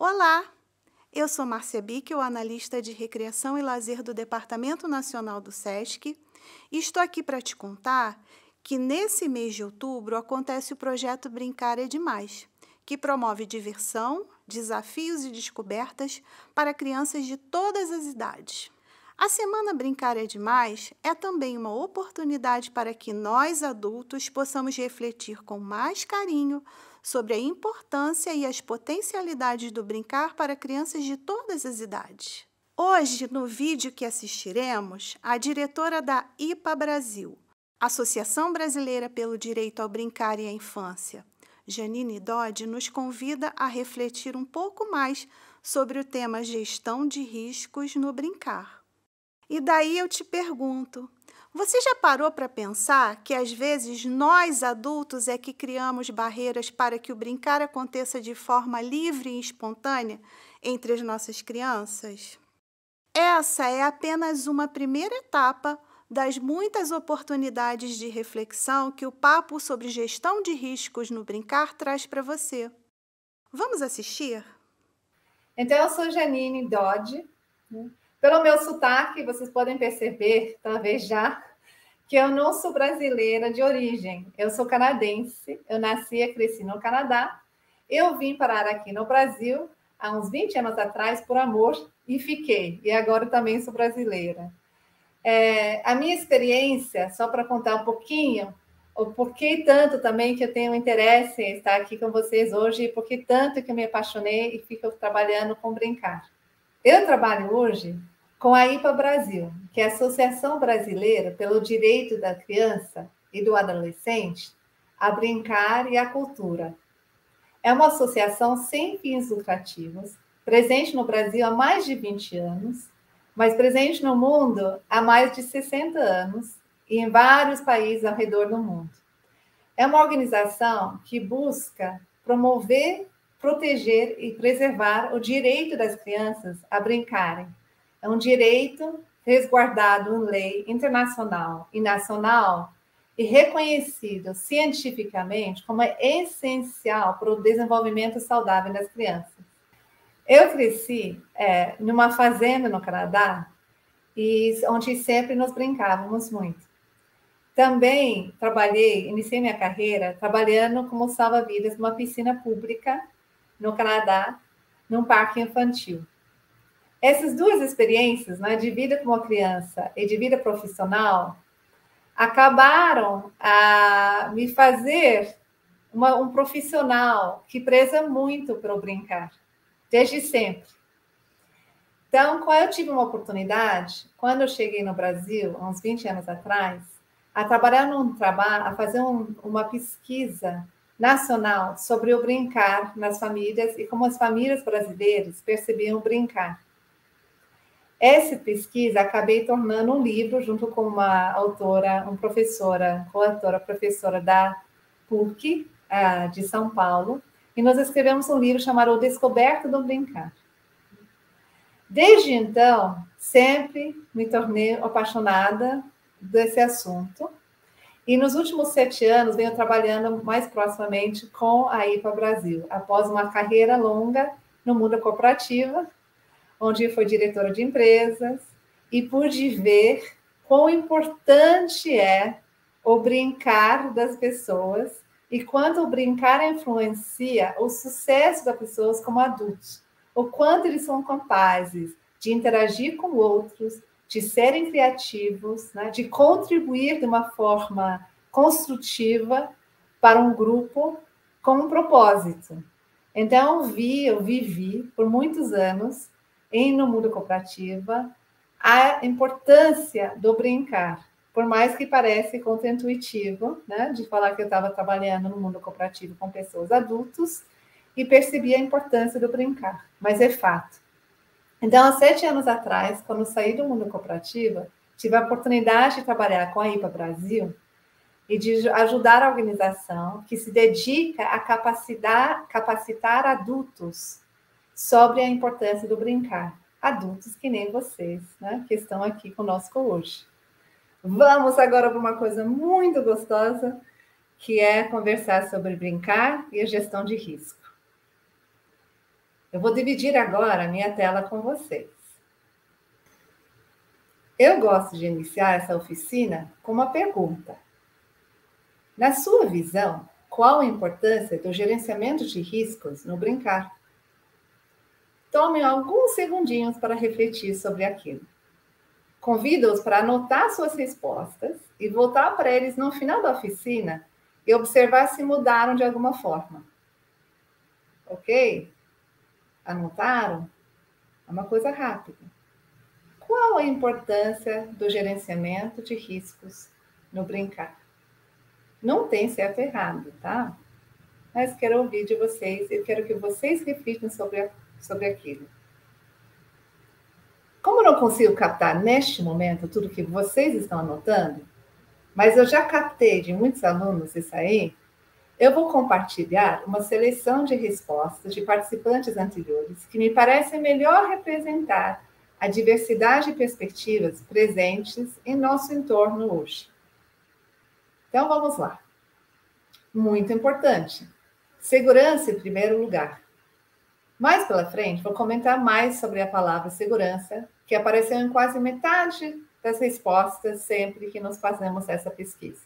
Olá, eu sou Márcia Bickel, analista de recreação e lazer do Departamento Nacional do SESC, e estou aqui para te contar que nesse mês de outubro acontece o projeto Brincar é Demais, que promove diversão, desafios e descobertas para crianças de todas as idades. A Semana Brincar é Demais é também uma oportunidade para que nós, adultos, possamos refletir com mais carinho sobre a importância e as potencialidades do brincar para crianças de todas as idades. Hoje, no vídeo que assistiremos, a diretora da IPA Brasil, Associação Brasileira pelo Direito ao Brincar e à Infância, Janine Dodge, nos convida a refletir um pouco mais sobre o tema gestão de riscos no brincar. E daí eu te pergunto, você já parou para pensar que às vezes nós adultos é que criamos barreiras para que o brincar aconteça de forma livre e espontânea entre as nossas crianças? Essa é apenas uma primeira etapa das muitas oportunidades de reflexão que o papo sobre gestão de riscos no brincar traz para você. Vamos assistir? Então, eu sou Janine Dodge. Pelo meu sotaque, vocês podem perceber, talvez já, que eu não sou brasileira de origem. Eu sou canadense, eu nasci e cresci no Canadá. Eu vim parar aqui no Brasil há uns 20 anos atrás por amor e fiquei. E agora também sou brasileira. A minha experiência, só para contar um pouquinho, o porquê tanto também que eu tenho interesse em estar aqui com vocês hoje e porquê tanto que eu me apaixonei e fico trabalhando com brincar. Eu trabalho hoje com a IPA Brasil, que é a Associação Brasileira pelo Direito da Criança e do Adolescente a Brincar e à Cultura. É uma associação sem fins lucrativos, presente no Brasil há mais de 20 anos, mas presente no mundo há mais de 60 anos e em vários países ao redor do mundo. É uma organização que busca promover, proteger e preservar o direito das crianças a brincarem. É um direito resguardado em lei internacional e nacional e reconhecido cientificamente como essencial para o desenvolvimento saudável das crianças. Eu cresci numa fazenda no Canadá, onde sempre nos brincávamos muito. Também iniciei minha carreira trabalhando como salva-vidas numa piscina pública no Canadá, num parque infantil. Essas duas experiências, né, de vida como criança e de vida profissional, acabaram a me fazer um profissional que preza muito pelo brincar, desde sempre. Então, quando eu tive uma oportunidade, quando eu cheguei no Brasil, há uns 20 anos atrás, a trabalhar a fazer uma pesquisa nacional sobre o brincar nas famílias e como as famílias brasileiras percebiam o brincar. Essa pesquisa acabei tornando um livro junto com uma autora, professora da PUC, de São Paulo, e nós escrevemos um livro chamado O Descoberto do Brincar. Desde então, sempre me tornei apaixonada desse assunto. E nos últimos 7 anos, venho trabalhando mais proximamente com a IPA Brasil, após uma carreira longa no mundo corporativo, onde fui diretora de empresas, e pude ver quão importante é o brincar das pessoas e quanto o brincar influencia o sucesso das pessoas como adultos. O quanto eles são capazes de interagir com outros, de serem criativos, né, de contribuir de uma forma construtiva para um grupo com um propósito. Então, eu vivi por muitos anos no mundo corporativo a importância do brincar, por mais que pareça contra-intuitivo, né, de falar que eu estava trabalhando no mundo corporativo com pessoas adultos, e percebi a importância do brincar, mas é fato. Então, há 7 anos atrás, quando saí do mundo corporativo, tive a oportunidade de trabalhar com a IPA Brasil e de ajudar a organização que se dedica a capacitar adultos sobre a importância do brincar. Adultos que nem vocês, né, que estão aqui conosco hoje. Vamos agora para uma coisa muito gostosa, que é conversar sobre brincar e a gestão de risco. Eu vou dividir agora a minha tela com vocês. Eu gosto de iniciar essa oficina com uma pergunta. Na sua visão, qual a importância do gerenciamento de riscos no brincar? Tome alguns segundinhos para refletir sobre aquilo. Convido-os para anotar suas respostas e voltar para eles no final da oficina e observar se mudaram de alguma forma. Ok? Anotaram? É uma coisa rápida. Qual a importância do gerenciamento de riscos no brincar? Não tem certo e errado, tá? Mas quero ouvir de vocês, eu quero que vocês reflitam sobre aquilo. Como eu não consigo captar neste momento tudo que vocês estão anotando, mas eu já captei de muitos alunos isso aí, eu vou compartilhar uma seleção de respostas de participantes anteriores que me parecem melhor representar a diversidade de perspectivas presentes em nosso entorno hoje. Então, vamos lá. Muito importante. Segurança em primeiro lugar. Mais pela frente, vou comentar mais sobre a palavra segurança, que apareceu em quase metade das respostas sempre que nós fazemos essa pesquisa.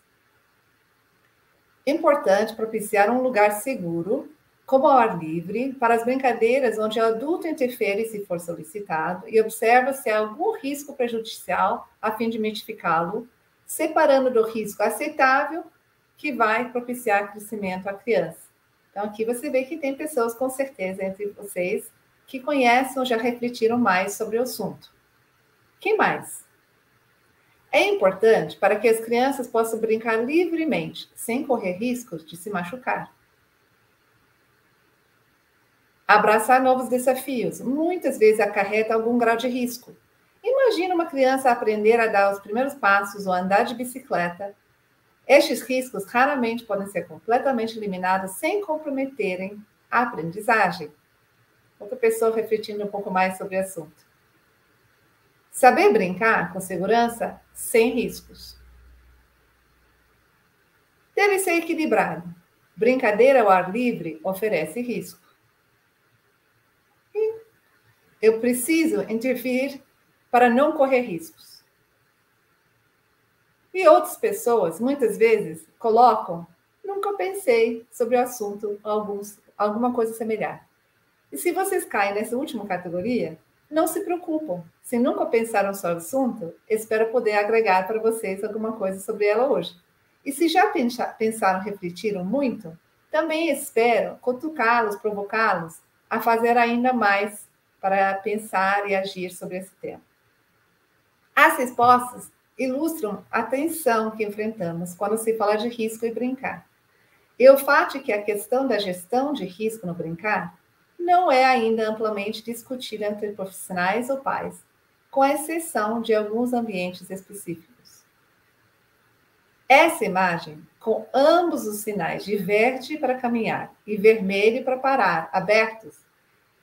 Importante propiciar um lugar seguro, como ao ar livre, para as brincadeiras onde o adulto interfere se for solicitado e observa se há algum risco prejudicial a fim de mitificá-lo, separando do risco aceitável que vai propiciar crescimento à criança. Então, aqui você vê que tem pessoas, com certeza, entre vocês, que conhecem ou já refletiram mais sobre o assunto. Quem mais? É importante para que as crianças possam brincar livremente, sem correr riscos de se machucar. Abraçar novos desafios muitas vezes acarreta algum grau de risco. Imagina uma criança aprender a dar os primeiros passos ou andar de bicicleta. Estes riscos raramente podem ser completamente eliminados sem comprometerem a aprendizagem. Outra pessoa refletindo um pouco mais sobre o assunto. Saber brincar com segurança sem riscos. Deve ser equilibrado. Brincadeira ao ar livre oferece risco. E eu preciso intervir para não correr riscos. E outras pessoas, muitas vezes, colocam, nunca pensei sobre o assunto, alguma coisa semelhante. E se vocês caem nessa última categoria, não se preocupam. Se nunca pensaram sobre o assunto, espero poder agregar para vocês alguma coisa sobre ela hoje. E se já pensaram, refletiram muito, também espero cutucá-los, provocá-los a fazer ainda mais para pensar e agir sobre esse tema. As respostas ilustram a tensão que enfrentamos quando se fala de risco e brincar. E o fato é que a questão da gestão de risco no brincar não é ainda amplamente discutida entre profissionais ou pais, com exceção de alguns ambientes específicos. Essa imagem, com ambos os sinais de verde para caminhar e vermelho para parar abertos,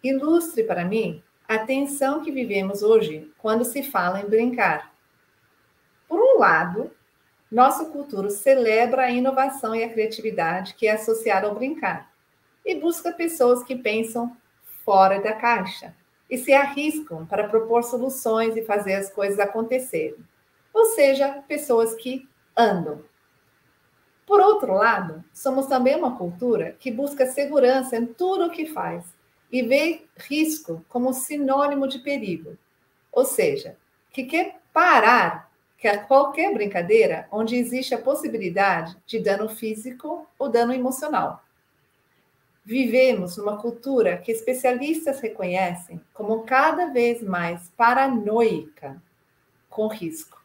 ilustre para mim a tensão que vivemos hoje quando se fala em brincar. Por um lado, nossa cultura celebra a inovação e a criatividade que é associada ao brincar e busca pessoas que pensam fora da caixa e se arriscam para propor soluções e fazer as coisas acontecerem. Ou seja, pessoas que andam. Por outro lado, somos também uma cultura que busca segurança em tudo o que faz e vê risco como sinônimo de perigo. Ou seja, que quer parar qualquer brincadeira onde existe a possibilidade de dano físico ou dano emocional. Vivemos numa cultura que especialistas reconhecem como cada vez mais paranoica com risco.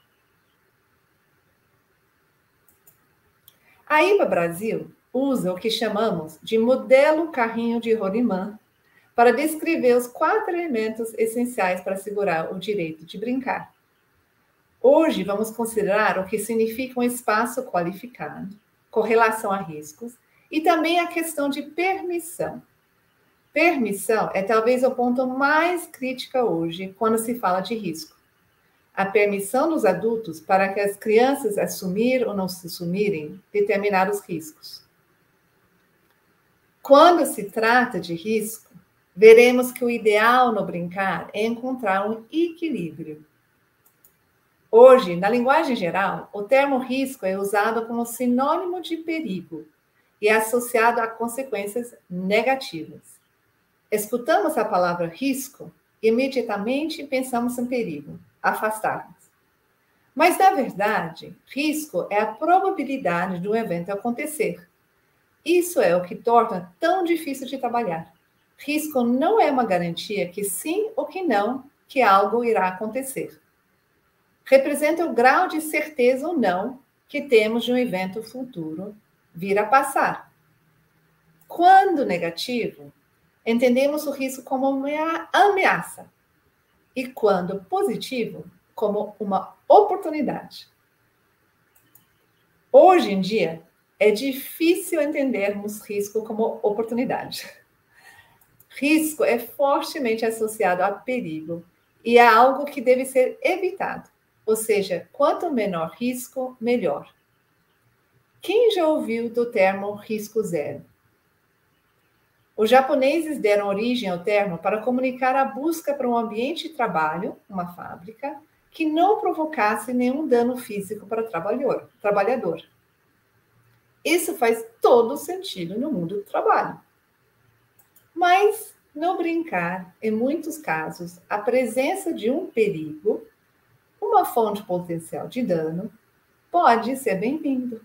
A IBA Brasil usa o que chamamos de modelo carrinho de rolimã para descrever os 4 elementos essenciais para assegurar o direito de brincar. Hoje vamos considerar o que significa um espaço qualificado, com relação a riscos, e também a questão de permissão. Permissão é talvez o ponto mais crítico hoje quando se fala de risco. A permissão dos adultos para que as crianças assumir ou não se assumirem determinados riscos. Quando se trata de risco, veremos que o ideal no brincar é encontrar um equilíbrio. Hoje, na linguagem geral, o termo risco é usado como sinônimo de perigo e é associado a consequências negativas. Escutamos a palavra risco, imediatamente pensamos em perigo, afastar-nos. Mas, na verdade, risco é a probabilidade de um evento acontecer. Isso é o que torna tão difícil de trabalhar. Risco não é uma garantia que sim ou que não, que algo irá acontecer. Representa o grau de certeza ou não que temos de um evento futuro vir a passar. Quando negativo, entendemos o risco como uma ameaça e quando positivo, como uma oportunidade. Hoje em dia, é difícil entendermos risco como oportunidade. Risco é fortemente associado a perigo e é algo que deve ser evitado. Ou seja, quanto menor risco, melhor. Quem já ouviu do termo risco zero? Os japoneses deram origem ao termo para comunicar a busca para um ambiente de trabalho, uma fábrica, que não provocasse nenhum dano físico para o trabalhador. Isso faz todo sentido no mundo do trabalho. Mas, no brincar, em muitos casos, a presença de um perigo, uma fonte potencial de dano, pode ser bem-vindo.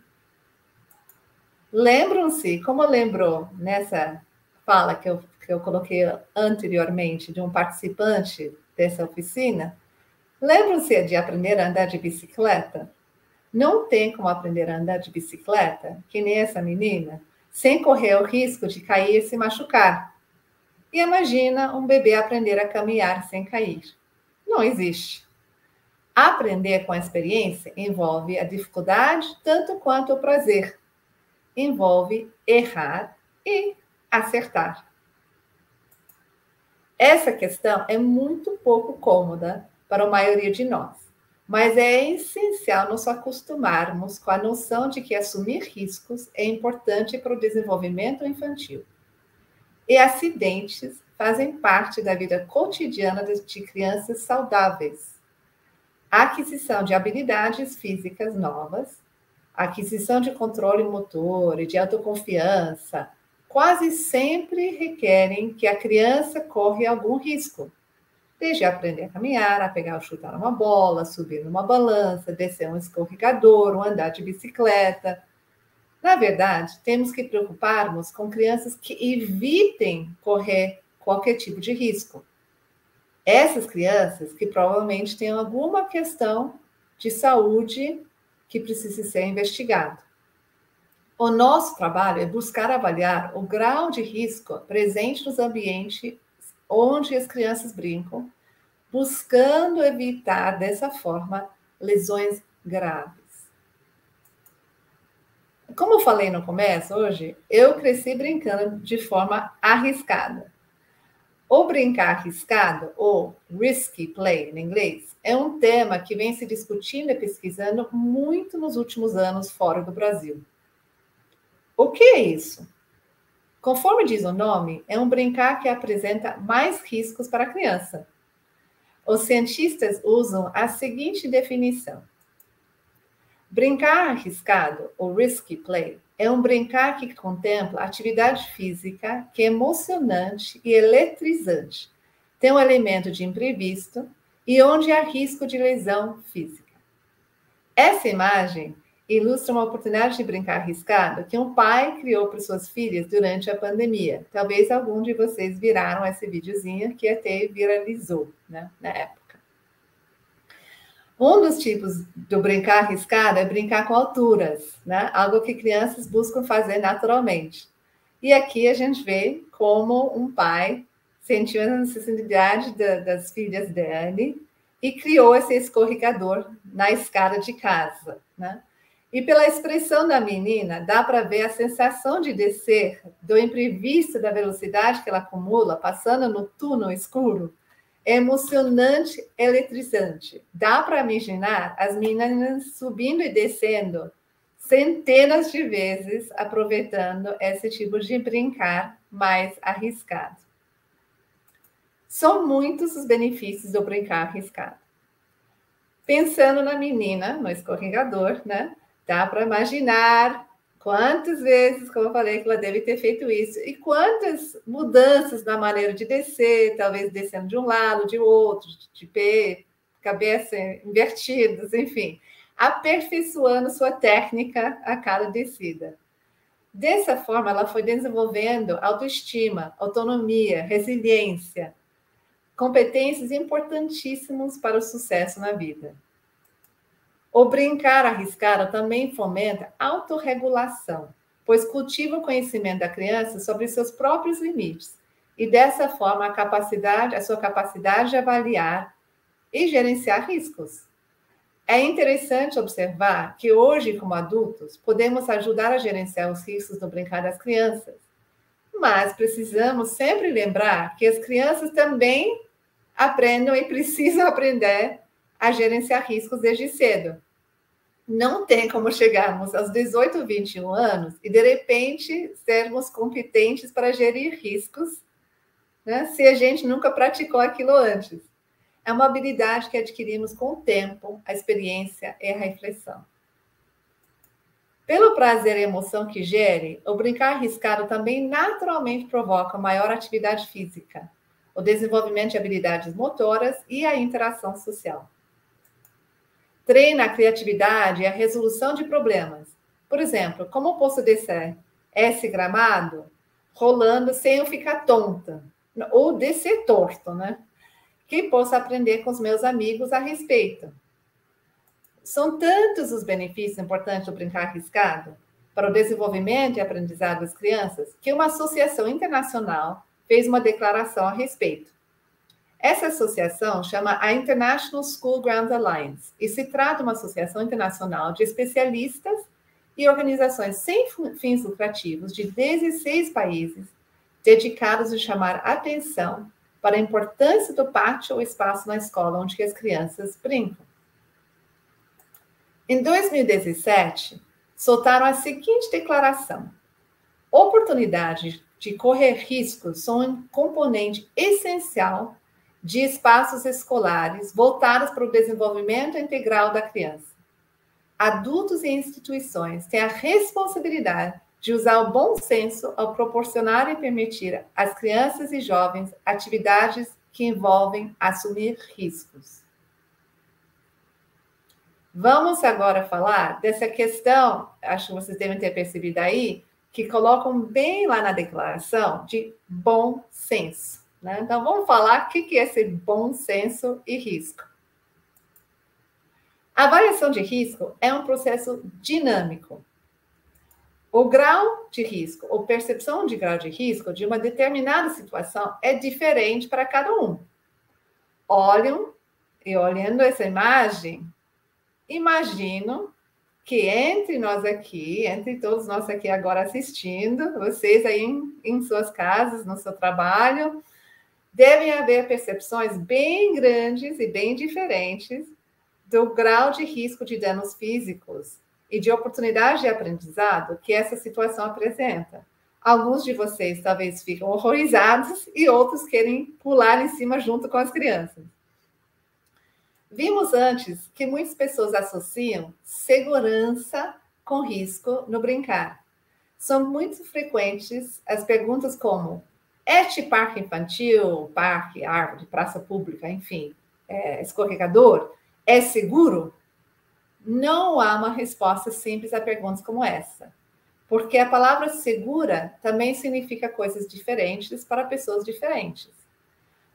Lembram-se, como lembrou nessa fala que eu coloquei anteriormente de um participante dessa oficina? Lembram-se de aprender a andar de bicicleta? Não tem como aprender a andar de bicicleta, que nem essa menina, sem correr o risco de cair e se machucar. E imagina um bebê aprender a caminhar sem cair. Não existe. Aprender com a experiência envolve a dificuldade tanto quanto o prazer. Envolve errar e acertar. Essa questão é muito pouco cômoda para a maioria de nós, mas é essencial nos acostumarmos com a noção de que assumir riscos é importante para o desenvolvimento infantil. E acidentes fazem parte da vida cotidiana de crianças saudáveis. A aquisição de habilidades físicas novas, a aquisição de controle motor e de autoconfiança, quase sempre requerem que a criança corra algum risco. Desde aprender a caminhar, a pegar ou chutar uma bola, subir numa balança, descer um escorregador, ou andar de bicicleta. Na verdade, temos que preocupar-nos com crianças que evitem correr qualquer tipo de risco. Essas crianças que provavelmente têm alguma questão de saúde que precisa ser investigado. O nosso trabalho é buscar avaliar o grau de risco presente nos ambientes onde as crianças brincam, buscando evitar, dessa forma, lesões graves. Como eu falei no começo, hoje, eu cresci brincando de forma arriscada. O brincar arriscado, ou risky play em inglês, é um tema que vem se discutindo e pesquisando muito nos últimos anos fora do Brasil. O que é isso? Conforme diz o nome, é um brincar que apresenta mais riscos para a criança. Os cientistas usam a seguinte definição. Brincar arriscado, ou risky play, é um brincar que contempla atividade física que é emocionante e eletrizante, tem um elemento de imprevisto e onde há risco de lesão física. Essa imagem ilustra uma oportunidade de brincar arriscado que um pai criou para suas filhas durante a pandemia. Talvez algum de vocês viraram esse videozinho que até viralizou, né, na época. Um dos tipos do brincar arriscado é brincar com alturas, né? Algo que crianças buscam fazer naturalmente. E aqui a gente vê como um pai sentiu a necessidade das filhas dele e criou esse escorregador na escada de casa, né? E pela expressão da menina, dá para ver a sensação de descer do imprevisto da velocidade que ela acumula, passando no túnel escuro. É emocionante, eletrizante. Dá para imaginar as meninas subindo e descendo centenas de vezes, aproveitando esse tipo de brincar mais arriscado. São muitos os benefícios do brincar arriscado. Pensando na menina, no escorregador, né? Dá para imaginar quantas vezes, como eu falei, que ela deve ter feito isso e quantas mudanças na maneira de descer, talvez descendo de um lado, de outro, de pé, cabeça invertidos, enfim, aperfeiçoando sua técnica a cada descida. Dessa forma, ela foi desenvolvendo autoestima, autonomia, resiliência, competências importantíssimas para o sucesso na vida. O brincar arriscado também fomenta autorregulação, pois cultiva o conhecimento da criança sobre seus próprios limites e, dessa forma, a sua capacidade de avaliar e gerenciar riscos. É interessante observar que hoje, como adultos, podemos ajudar a gerenciar os riscos do brincar das crianças, mas precisamos sempre lembrar que as crianças também aprendam e precisam aprender a gerenciar riscos desde cedo. Não tem como chegarmos aos 18, 21 anos e, de repente, sermos competentes para gerir riscos, né, se a gente nunca praticou aquilo antes. É uma habilidade que adquirimos com o tempo, a experiência e a reflexão. Pelo prazer e emoção que gere, o brincar arriscado também naturalmente provoca maior atividade física, o desenvolvimento de habilidades motoras e a interação social. Treina a criatividade e a resolução de problemas. Por exemplo, como posso descer esse gramado rolando sem eu ficar tonta? Ou descer torto, né? Que possa aprender com os meus amigos a respeito. São tantos os benefícios importantes do brincar arriscado para o desenvolvimento e aprendizado das crianças que uma associação internacional fez uma declaração a respeito. Essa associação chama a International School Grounds Alliance e se trata de uma associação internacional de especialistas e organizações sem fins lucrativos de 16 países dedicados a chamar atenção para a importância do pátio ou espaço na escola onde as crianças brincam. Em 2017, soltaram a seguinte declaração: oportunidades de correr riscos são um componente essencial de espaços escolares voltados para o desenvolvimento integral da criança. Adultos e instituições têm a responsabilidade de usar o bom senso ao proporcionar e permitir às crianças e jovens atividades que envolvem assumir riscos. Vamos agora falar dessa questão, acho que vocês devem ter percebido aí, que colocam bem lá na declaração de bom senso. Né? Então, vamos falar o que é esse bom senso e risco. A avaliação de risco é um processo dinâmico. O grau de risco, ou percepção de grau de risco de uma determinada situação é diferente para cada um. Olhando essa imagem, imagino que entre nós aqui, entre todos nós aqui agora assistindo, vocês aí em suas casas, no seu trabalho, devem haver percepções bem grandes e bem diferentes do grau de risco de danos físicos e de oportunidade de aprendizado que essa situação apresenta. Alguns de vocês talvez ficam horrorizados e outros querem pular em cima junto com as crianças. Vimos antes que muitas pessoas associam segurança com risco no brincar. São muito frequentes as perguntas como: este parque infantil, parque, árvore, praça pública, enfim, escorregador, é seguro? Não há uma resposta simples a perguntas como essa, porque a palavra segura também significa coisas diferentes para pessoas diferentes.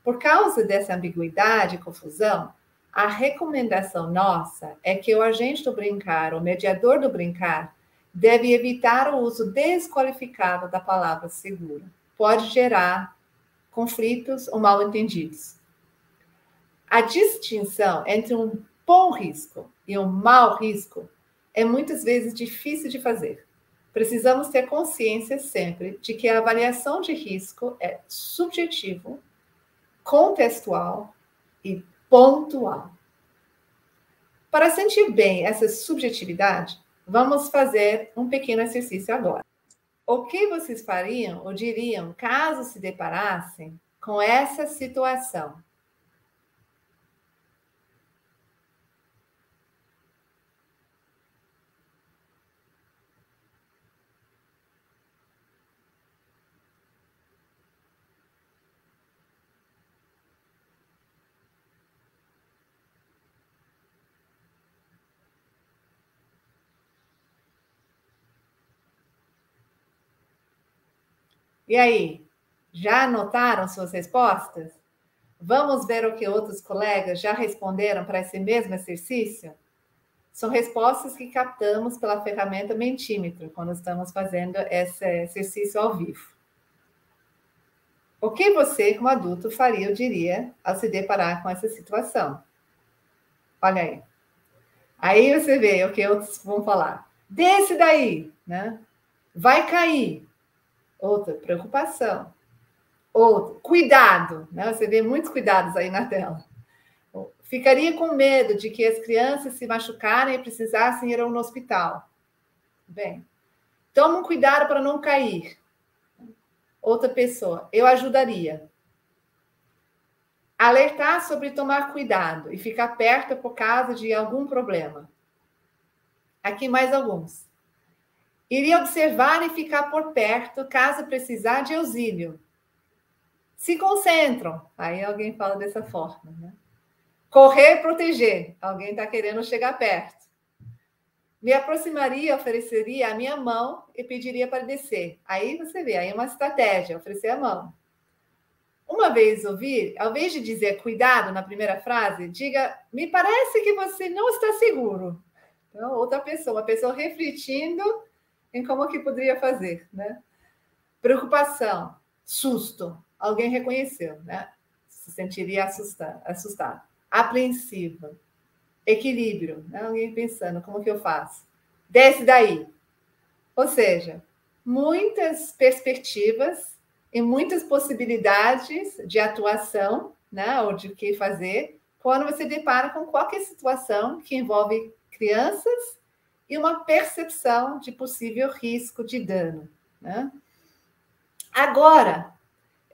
Por causa dessa ambiguidade e confusão, a recomendação nossa é que o agente do brincar, o mediador do brincar, deve evitar o uso desqualificado da palavra seguro. Pode gerar conflitos ou mal-entendidos. A distinção entre um bom risco e um mau risco é muitas vezes difícil de fazer. Precisamos ter consciência sempre de que a avaliação de risco é subjetivo, contextual e pontual. Para sentir bem essa subjetividade, vamos fazer um pequeno exercício agora. O que vocês fariam ou diriam caso se deparassem com essa situação? E aí, já anotaram suas respostas? Vamos ver o que outros colegas já responderam para esse mesmo exercício? São respostas que captamos pela ferramenta Mentimeter, quando estamos fazendo esse exercício ao vivo. O que você, como adulto, faria ou diria ao se deparar com essa situação? Olha aí. Aí você vê o que outros vão falar. Desce daí, né? Vai cair. Outra, preocupação. Outro, cuidado, né? Você vê muitos cuidados aí na tela. Ficaria com medo de que as crianças se machucarem e precisassem ir ao hospital. Bem, toma um cuidado para não cair. Outra pessoa, eu ajudaria. Alertar sobre tomar cuidado e ficar perto por causa de algum problema. Aqui mais alguns. Iria observar e ficar por perto caso precisar de auxílio. Se concentram. Aí alguém fala dessa forma, né? Correr e proteger. Alguém está querendo chegar perto. Me aproximaria, ofereceria a minha mão e pediria para descer. Aí você vê, aí é uma estratégia, oferecer a mão. Uma vez ouvir, ao invés de dizer cuidado na primeira frase, diga, me parece que você não está seguro. Então, outra pessoa, uma pessoa refletindo em como que poderia fazer, né? Preocupação, susto, alguém reconheceu, né? Se sentiria assustado. Apreensiva, equilíbrio, né? Alguém pensando, como que eu faço? Desce daí. Ou seja, muitas perspectivas e muitas possibilidades de atuação, né? Ou de que fazer, quando você depara com qualquer situação que envolve crianças e uma percepção de possível risco de dano, né? Agora,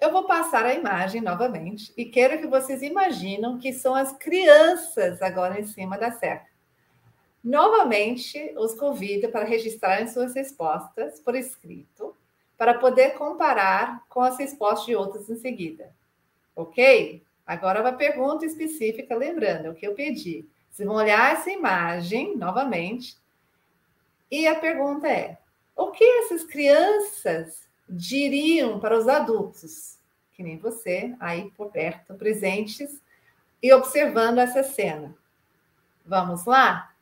eu vou passar a imagem novamente e quero que vocês imaginem que são as crianças agora em cima da cerca. Novamente, os convido para registrarem suas respostas por escrito, para poder comparar com as respostas de outros em seguida. Ok? Agora uma pergunta específica, lembrando o que eu pedi. Vocês vão olhar essa imagem novamente e a pergunta é: o que essas crianças diriam para os adultos, que nem você, aí por perto, presentes e observando essa cena? Vamos lá?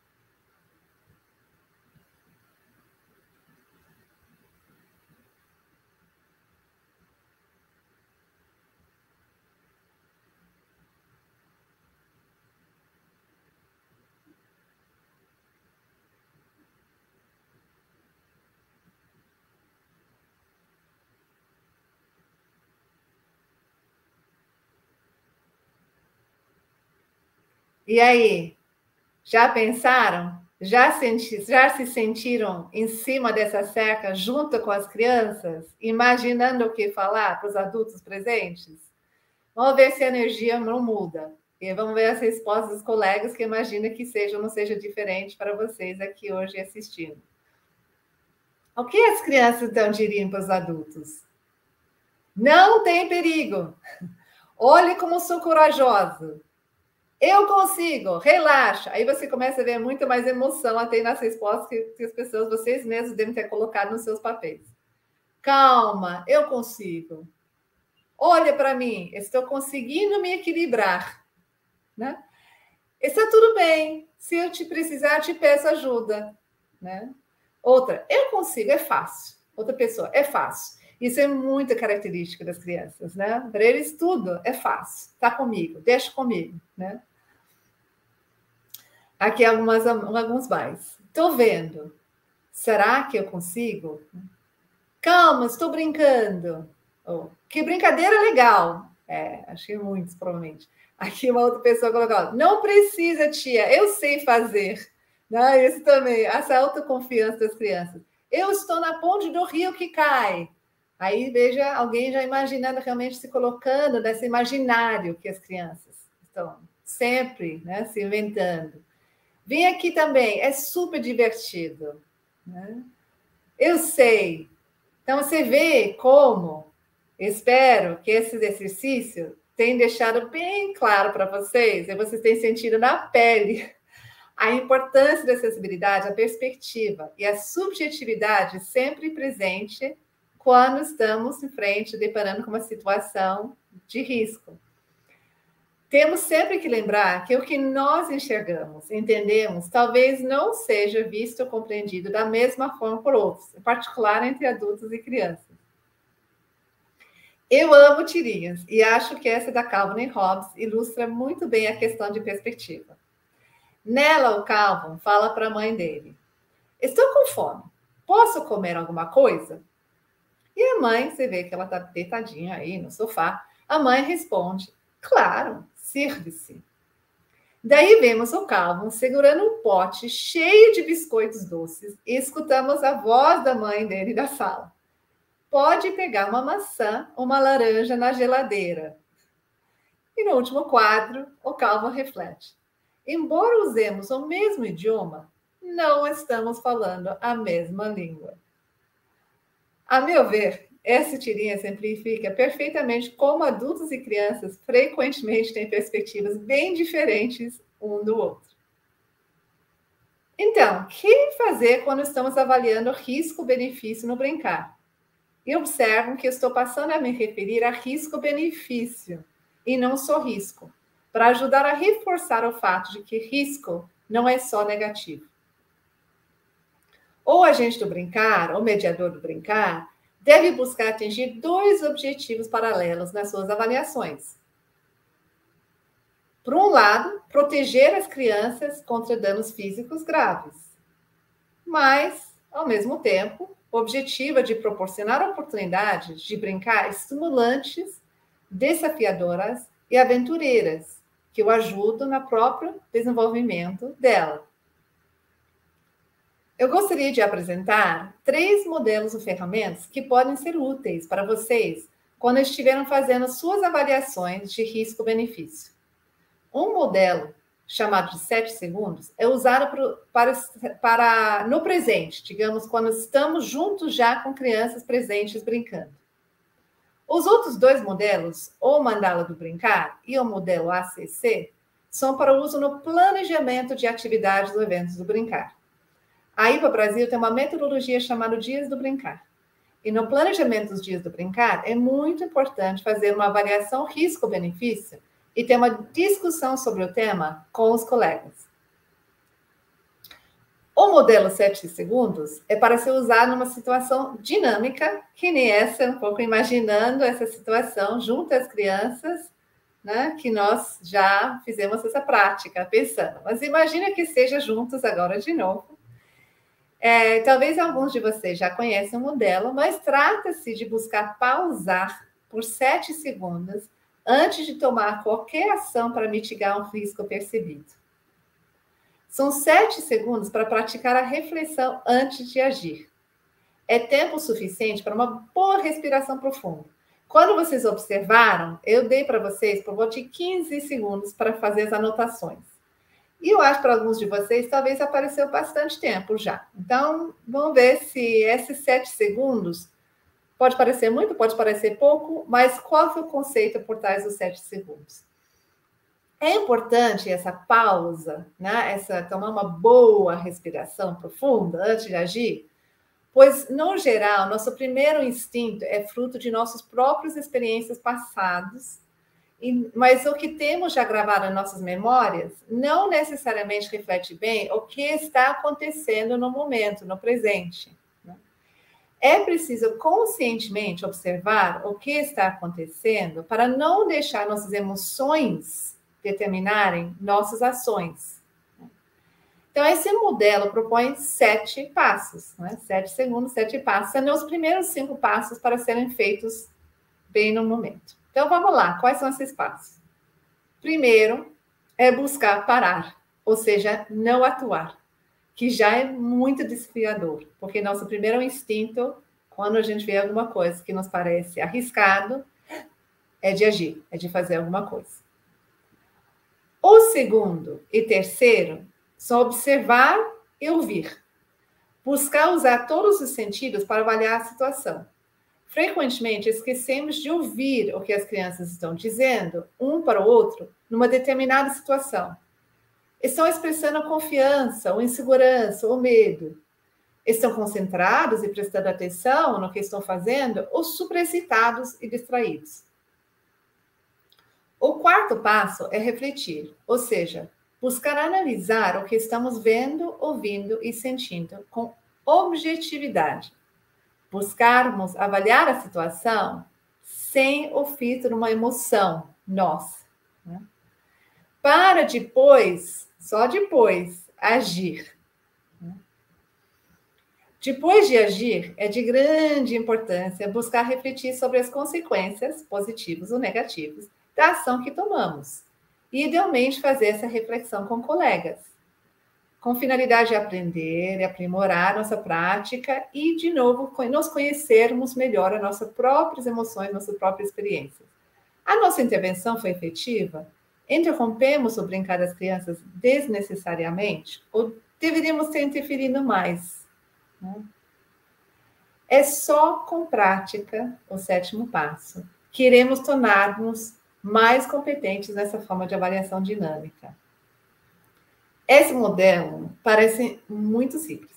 E aí, já pensaram? Já se sentiram em cima dessa cerca junto com as crianças, imaginando o que falar para os adultos presentes? Vamos ver se a energia não muda. E vamos ver as respostas dos colegas que imaginam que seja ou não seja diferente para vocês aqui hoje assistindo. O que as crianças então diriam para os adultos? Não tem perigo. Olhe como sou corajoso. Eu consigo, relaxa. Aí você começa a ver muito mais emoção até nas respostas que as pessoas, vocês mesmos, devem ter colocado nos seus papéis. Calma, eu consigo. Olha para mim, estou conseguindo me equilibrar, né? Está tudo bem. Se eu te precisar, eu te peço ajuda, né? Outra, eu consigo, é fácil. Outra pessoa, é fácil. Isso é muita característica das crianças, né? Para eles tudo é fácil. Tá comigo, deixa comigo, né? Aqui alguns mais. Estou vendo. Será que eu consigo? Calma, estou brincando. Oh, que brincadeira legal. Achei muitos, provavelmente. Aqui uma outra pessoa colocou: não precisa, tia, eu sei fazer. Né? Isso também, essa autoconfiança das crianças. Eu estou na ponte do rio que cai. Aí veja alguém já imaginando, realmente se colocando nesse imaginário que as crianças estão sempre, né, se inventando. Vem aqui também, é super divertido, né? Eu sei. Então, você vê como, espero que esse exercício tenha deixado bem claro para vocês, e vocês têm sentido na pele a importância da acessibilidade, a perspectiva e a subjetividade sempre presente quando estamos em frente, deparando com uma situação de risco. Temos sempre que lembrar que o que nós enxergamos, entendemos, talvez não seja visto ou compreendido da mesma forma por outros, em particular entre adultos e crianças. Eu amo tirinhas e acho que essa da Calvin e Hobbes ilustra muito bem a questão de perspectiva. Nela, o Calvin fala para a mãe dele: estou com fome, posso comer alguma coisa? E a mãe, você vê que ela está deitadinha aí no sofá, a mãe responde: claro, sirve-se. Daí vemos o Calvin segurando um pote cheio de biscoitos doces e escutamos a voz da mãe dele da sala: pode pegar uma maçã ou uma laranja na geladeira. E no último quadro, o Calvin reflete: embora usemos o mesmo idioma, não estamos falando a mesma língua. A meu ver, essa tirinha exemplifica perfeitamente como adultos e crianças frequentemente têm perspectivas bem diferentes um do outro. Então, o que fazer quando estamos avaliando risco-benefício no brincar? E observam que estou passando a me referir a risco-benefício e não só risco, para ajudar a reforçar o fato de que risco não é só negativo. O agente do brincar, ou mediador do brincar, deve buscar atingir 2 objetivos paralelos nas suas avaliações. Por um lado, proteger as crianças contra danos físicos graves. Mas, ao mesmo tempo, o objetivo é de proporcionar oportunidades de brincar estimulantes, desafiadoras e aventureiras, que o ajudam no próprio desenvolvimento dela. Eu gostaria de apresentar 3 modelos ou ferramentas que podem ser úteis para vocês quando estiverem fazendo suas avaliações de risco-benefício. Um modelo, chamado de 7 segundos, é usado para no presente, digamos, quando estamos juntos já com crianças presentes brincando. Os outros 2 modelos, o Mandala do Brincar e o modelo ACC, são para uso no planejamento de atividades ou eventos do brincar. A IPA Brasil tem uma metodologia chamada Dias do Brincar. E no planejamento dos Dias do Brincar, é muito importante fazer uma avaliação risco-benefício e ter uma discussão sobre o tema com os colegas. O modelo 7 segundos é para ser usado numa situação dinâmica, que nem essa, um pouco imaginando essa situação junto às crianças, né, que nós já fizemos essa prática, pensando. Mas imagina que seja juntos agora de novo. Talvez alguns de vocês já conheçam o modelo, mas trata-se de buscar pausar por 7 segundos antes de tomar qualquer ação para mitigar um risco percebido. São 7 segundos para praticar a reflexão antes de agir. É tempo suficiente para uma boa respiração profunda. Quando vocês observaram, eu dei para vocês por volta de 15 segundos para fazer as anotações. E eu acho que para alguns de vocês, talvez apareceu bastante tempo já. Então, vamos ver se esses 7 segundos pode parecer muito, pode parecer pouco, mas qual foi o conceito por trás dos 7 segundos? É importante essa pausa, né? Tomar uma boa respiração profunda antes de agir, pois, no geral, nosso primeiro instinto é fruto de nossas próprias experiências passadas, mas o que temos já gravado em nossas memórias não necessariamente reflete bem o que está acontecendo no momento, no presente. É preciso conscientemente observar o que está acontecendo para não deixar nossas emoções determinarem nossas ações. Então, esse modelo propõe 7 passos, né? 7 segundos, 7 passos. São os primeiros 5 passos para serem feitos bem no momento. Então, vamos lá. Quais são esses passos? Primeiro, é buscar parar, ou seja, não atuar, que já é muito desafiador, porque nosso primeiro instinto, quando a gente vê alguma coisa que nos parece arriscado, é de agir, é de fazer alguma coisa. O segundo e terceiro são observar e ouvir. Buscar usar todos os sentidos para avaliar a situação. Frequentemente esquecemos de ouvir o que as crianças estão dizendo um para o outro numa determinada situação. Estão expressando confiança, ou insegurança, ou medo. Estão concentrados e prestando atenção no que estão fazendo, ou superexcitados e distraídos. O quarto passo é refletir, ou seja, buscar analisar o que estamos vendo, ouvindo e sentindo com objetividade. Buscarmos avaliar a situação sem o filtro de uma emoção nossa, né? Para depois, só depois, agir. Depois de agir, é de grande importância buscar refletir sobre as consequências, positivas ou negativas, da ação que tomamos. E, idealmente, fazer essa reflexão com colegas, com finalidade de aprender e aprimorar nossa prática e, de novo, nos conhecermos melhor as nossas próprias emoções, nossas próprias experiências. A nossa intervenção foi efetiva? Interrompemos o brincar das crianças desnecessariamente? Ou deveríamos ter interferido mais? É só com prática, o sétimo passo, que iremos tornar-nos mais competentes nessa forma de avaliação dinâmica. Esse modelo parece muito simples,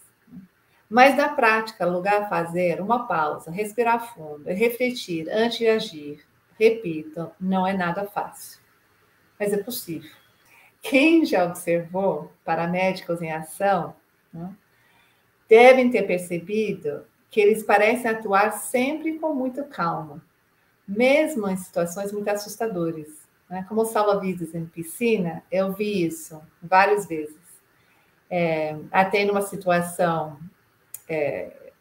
mas na prática, lugar a fazer uma pausa, respirar fundo e refletir antes de agir, repito, não é nada fácil, mas é possível. Quem já observou paramédicos em ação, né, devem ter percebido que eles parecem atuar sempre com muita calma, mesmo em situações muito assustadoras. Como salva-vidas em piscina, eu vi isso várias vezes. Até numa situação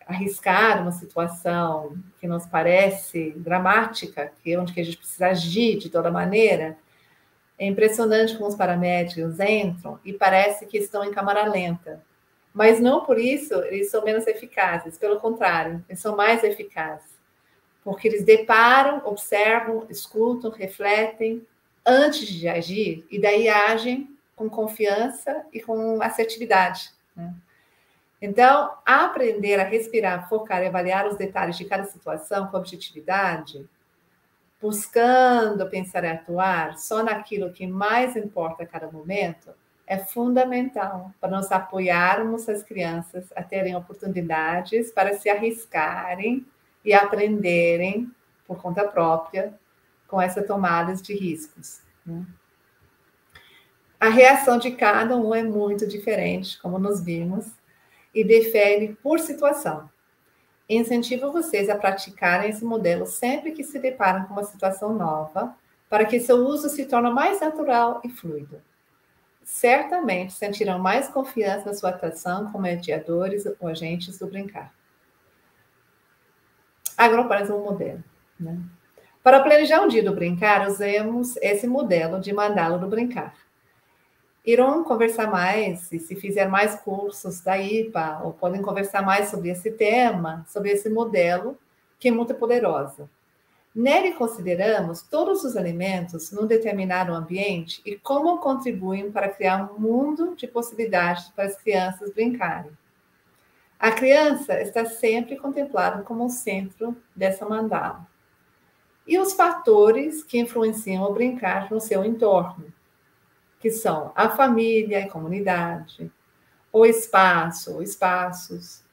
arriscada, uma situação que nos parece dramática, onde a gente precisa agir de toda maneira, é impressionante como os paramédicos entram e parece que estão em câmara lenta. Mas não por isso eles são menos eficazes, pelo contrário, eles são mais eficazes. Porque eles deparam, observam, escutam, refletem antes de agir, e daí agem com confiança e com assertividade, né? Então, aprender a respirar, focar e avaliar os detalhes de cada situação com objetividade, buscando pensar e atuar só naquilo que mais importa a cada momento, é fundamental para nós apoiarmos as crianças a terem oportunidades para se arriscarem e aprenderem por conta própria com essas tomadas de riscos, né? A reação de cada um é muito diferente, como nos vimos, e difere por situação. Incentivo vocês a praticarem esse modelo sempre que se deparam com uma situação nova, para que seu uso se torne mais natural e fluido. Certamente sentirão mais confiança na sua atuação como mediadores ou agentes do brincar. Agora, para um modelo, né? Para planejar um dia do brincar, usemos esse modelo de mandala do brincar. Irão conversar mais, e se fizer mais cursos da IPA, ou podem conversar mais sobre esse tema, sobre esse modelo, que é muito poderosa. Nele consideramos todos os elementos num determinado ambiente e como contribuem para criar um mundo de possibilidades para as crianças brincarem. A criança está sempre contemplada como o centro dessa mandala. E os fatores que influenciam o brincar no seu entorno, que são a família, a comunidade, o espaço, ou espaços,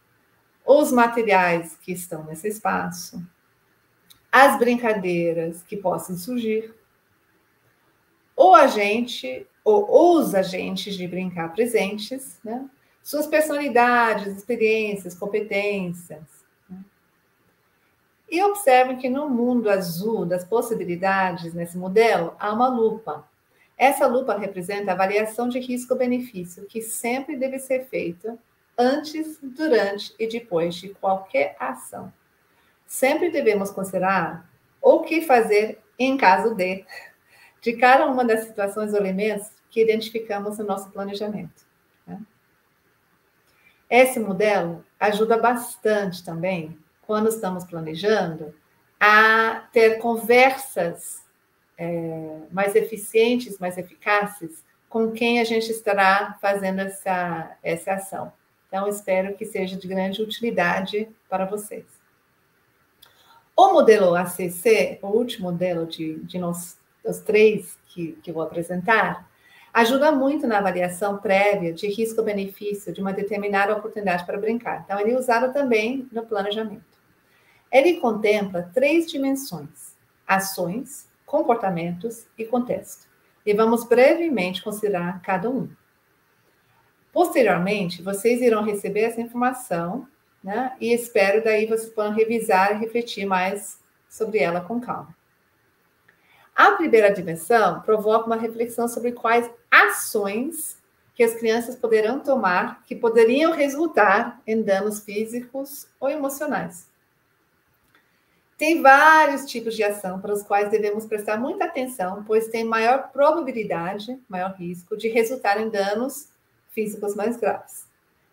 os materiais que estão nesse espaço, as brincadeiras que possam surgir, o agente, ou os agentes de brincar presentes, né? Suas personalidades, experiências, competências. Né? E observem que no mundo azul das possibilidades, nesse modelo, há uma lupa. Essa lupa representa a avaliação de risco-benefício, que sempre deve ser feita antes, durante e depois de qualquer ação. Sempre devemos considerar o que fazer em caso de cada uma das situações ou elementos que identificamos no nosso planejamento, né? Esse modelo ajuda bastante também quando estamos planejando, a ter conversas mais eficientes, mais eficazes, com quem a gente estará fazendo essa ação. Então, espero que seja de grande utilidade para vocês. O modelo ACC, o último modelo dos 3 que eu vou apresentar, ajuda muito na avaliação prévia de risco-benefício de uma determinada oportunidade para brincar. Então, ele é usado também no planejamento. Ele contempla 3 dimensões: ações, comportamentos e contexto. E vamos brevemente considerar cada um. Posteriormente, vocês irão receber essa informação, né? E espero daí vocês possam revisar e refletir mais sobre ela com calma. A primeira dimensão provoca uma reflexão sobre quais ações que as crianças poderão tomar que poderiam resultar em danos físicos ou emocionais. Tem vários tipos de ação para os quais devemos prestar muita atenção, pois tem maior probabilidade, maior risco de resultar em danos físicos mais graves.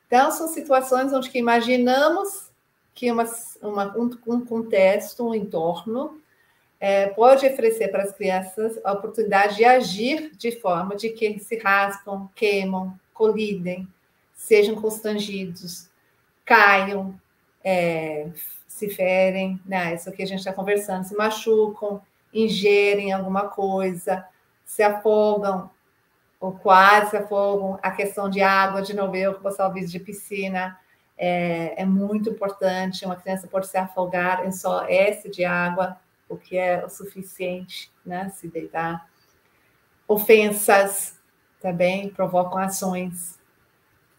Então, são situações onde que imaginamos que um contexto, um entorno, pode oferecer para as crianças a oportunidade de agir de forma de que se raspam, queimam, colidem, sejam constrangidos, caiam, se ferem, né? Isso que a gente está conversando, se machucam, ingerem alguma coisa, se afogam, ou quase se afogam. A questão de água, de novo, eu que vou usar o vídeo de piscina, é muito importante. Uma criança pode se afogar em só S de água, o que é o suficiente, né? Se deitar. Ofensas também provocam ações.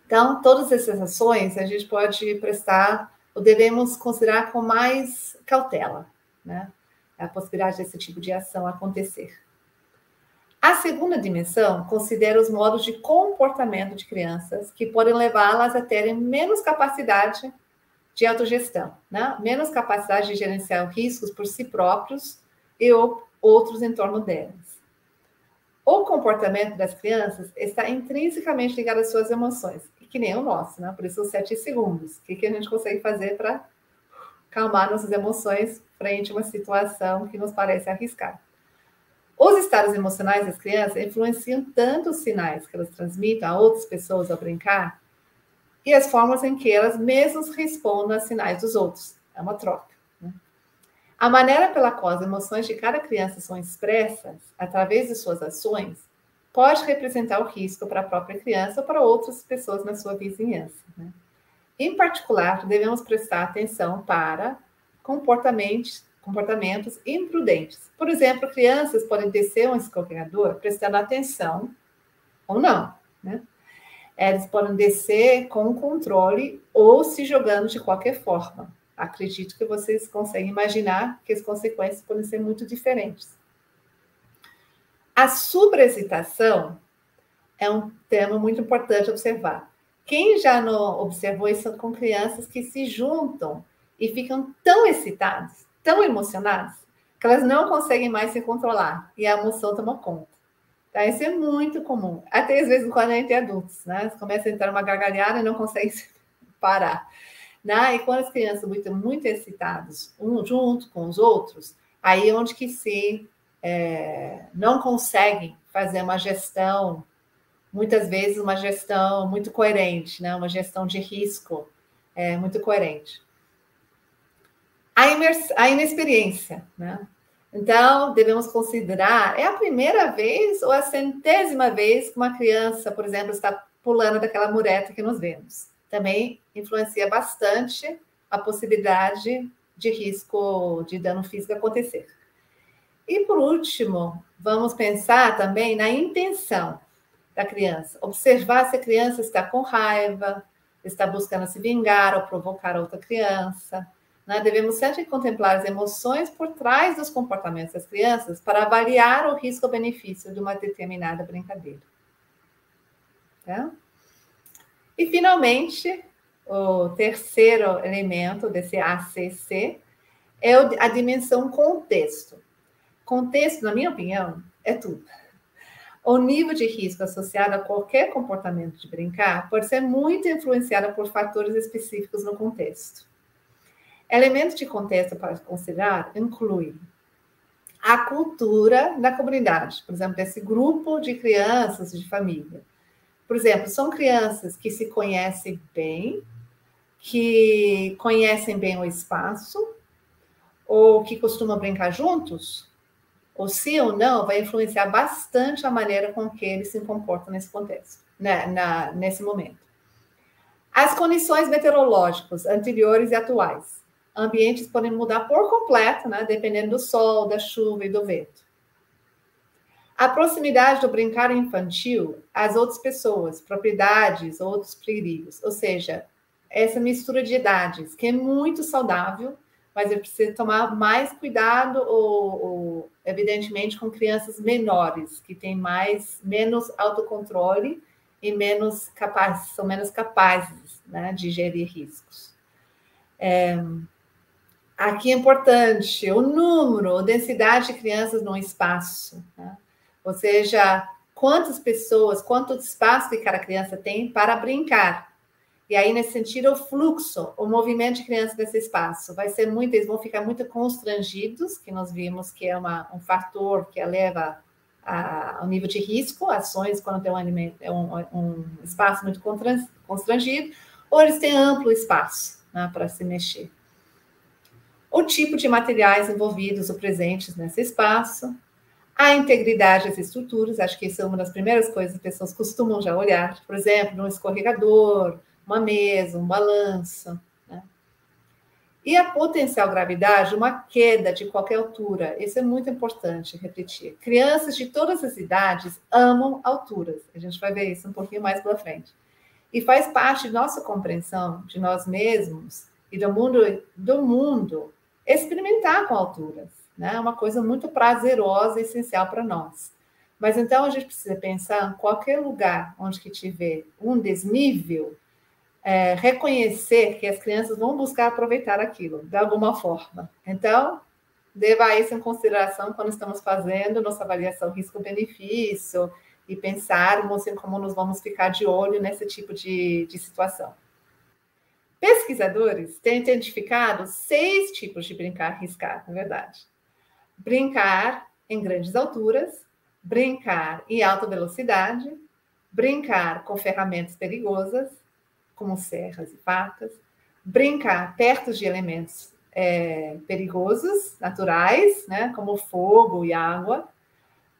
Então, todas essas ações a gente pode prestar, ou devemos considerar com mais cautela, né? A possibilidade desse tipo de ação acontecer. A segunda dimensão considera os modos de comportamento de crianças que podem levá-las a terem menos capacidade de autogestão, né? Menos capacidade de gerenciar riscos por si próprios e outros em torno delas. O comportamento das crianças está intrinsecamente ligado às suas emoções, que nem o nosso, né? Por isso os 7 segundos. O que a gente consegue fazer para calmar nossas emoções frente a uma situação que nos parece arriscada? Os estados emocionais das crianças influenciam tanto os sinais que elas transmitem a outras pessoas ao brincar e as formas em que elas mesmas respondem a sinais dos outros. É uma troca, né? A maneira pela qual as emoções de cada criança são expressas através de suas ações pode representar o risco para a própria criança ou para outras pessoas na sua vizinhança, né? Em particular, devemos prestar atenção para comportamentos imprudentes. Por exemplo, crianças podem descer um escorregador prestando atenção ou não, né? Eles podem descer com controle ou se jogando de qualquer forma. Acredito que vocês conseguem imaginar que as consequências podem ser muito diferentes. A superexcitação é um tema muito importante observar. Quem já não observou isso com crianças que se juntam e ficam tão excitadas, tão emocionadas, que elas não conseguem mais se controlar e a emoção toma conta. Tá? Isso é muito comum. Até às vezes quando entre adultos, né? Você começa a entrar uma gargalhada e não consegue parar. Né? E quando as crianças estão muito excitadas, junto com os outros, aí é onde que não conseguem fazer uma gestão, muitas vezes uma gestão muito coerente, né? Uma gestão de risco muito coerente. A inexperiência, né? Então, devemos considerar, é a primeira vez ou a 100ª vez que uma criança, por exemplo, está pulando daquela mureta que nós vemos. Também influencia bastante a possibilidade de risco de dano físico acontecer. E, por último, vamos pensar também na intenção da criança. Observar se a criança está com raiva, está buscando se vingar ou provocar outra criança. Né? Devemos sempre contemplar as emoções por trás dos comportamentos das crianças para avaliar o risco ou benefício de uma determinada brincadeira. Tá? E, finalmente, o terceiro elemento desse ACC é a dimensão contexto. Contexto, na minha opinião, é tudo. O nível de risco associado a qualquer comportamento de brincar pode ser muito influenciado por fatores específicos no contexto. Elementos de contexto para considerar incluem a cultura da comunidade, por exemplo, desse grupo de crianças, de família. Por exemplo, são crianças que se conhecem bem, que conhecem bem o espaço, ou que costumam brincar juntos, ou sim ou não, vai influenciar bastante a maneira com que eles se comportam nesse contexto, né, nesse momento. As condições meteorológicas anteriores e atuais. Ambientes podem mudar por completo, né, dependendo do sol, da chuva e do vento. A proximidade do brincar infantil às outras pessoas, propriedades, outros perigos. Ou seja, essa mistura de idades, que é muito saudável, mas eu preciso tomar mais cuidado, ou evidentemente, com crianças menores, que têm menos autocontrole e são menos capazes, né, de gerir riscos. Aqui é importante o número, a densidade de crianças num espaço, né? Ou seja, quantas pessoas, quanto espaço que cada criança tem para brincar. E aí, nesse sentido, o fluxo, o movimento de crianças nesse espaço eles vão ficar muito constrangidos, que nós vimos que é um fator que eleva ao nível de risco, ações quando tem um espaço muito constrangido, ou eles têm amplo espaço, né, para se mexer. O tipo de materiais envolvidos ou presentes nesse espaço, a integridade das estruturas, acho que isso é uma das primeiras coisas que as pessoas costumam já olhar, por exemplo, um escorregador, uma mesa, um balanço, né? E a potencial gravidade, uma queda de qualquer altura, isso é muito importante repetir. Crianças de todas as idades amam alturas, a gente vai ver isso um pouquinho mais pela frente. E faz parte de nossa compreensão de nós mesmos e do mundo experimentar com alturas, né? É uma coisa muito prazerosa e essencial para nós. Mas então a gente precisa pensar em qualquer lugar onde que tiver um desnível, reconhecer que as crianças vão buscar aproveitar aquilo de alguma forma. Então, deva isso em consideração quando estamos fazendo nossa avaliação risco-benefício e pensarmos em como nós vamos ficar de olho nesse tipo de situação. Pesquisadores têm identificado 6 tipos de brincar arriscado, na verdade. Brincar em grandes alturas, brincar em alta velocidade, brincar com ferramentas perigosas, como serras e facas, brincar perto de elementos perigosos, naturais, né, como fogo e água,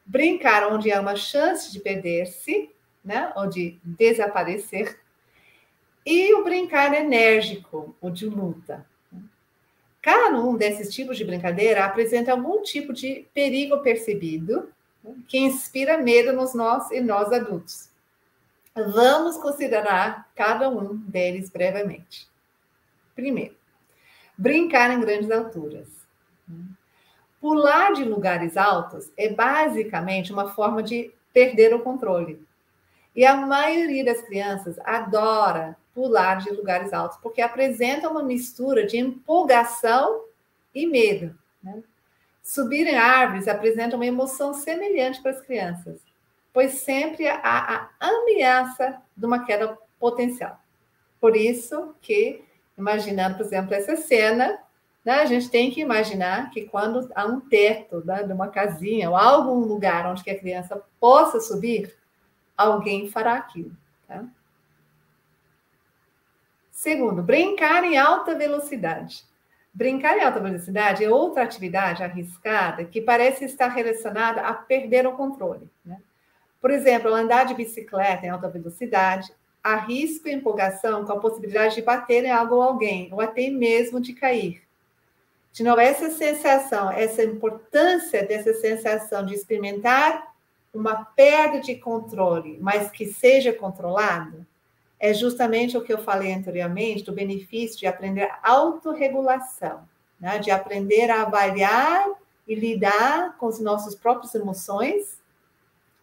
brincar onde há uma chance de perder-se, né, ou de desaparecer, e o brincar enérgico, o de luta. Cada um desses tipos de brincadeira apresenta algum tipo de perigo percebido, que inspira medo nós adultos. Vamos considerar cada um deles brevemente. Primeiro, brincar em grandes alturas. Pular de lugares altos é basicamente uma forma de perder o controle. E a maioria das crianças adora pular de lugares altos, porque apresenta uma mistura de empolgação e medo, né? Subir em árvores apresenta uma emoção semelhante para as crianças, pois sempre há a ameaça de uma queda potencial. Por isso que, imaginando, por exemplo, essa cena, né, a gente tem que imaginar que quando há um teto, né, de uma casinha ou algum lugar onde que a criança possa subir, alguém fará aquilo. Tá? Segundo, brincar em alta velocidade. Brincar em alta velocidade é outra atividade arriscada que parece estar relacionada a perder o controle, né? Por exemplo, andar de bicicleta em alta velocidade, há risco e empolgação com a possibilidade de bater em algo ou alguém, ou até mesmo de cair. De novo, essa sensação, essa importância dessa sensação de experimentar uma perda de controle, mas que seja controlado, é justamente o que eu falei anteriormente, do benefício de aprender a autorregulação, né? De aprender a avaliar e lidar com as nossas próprias emoções,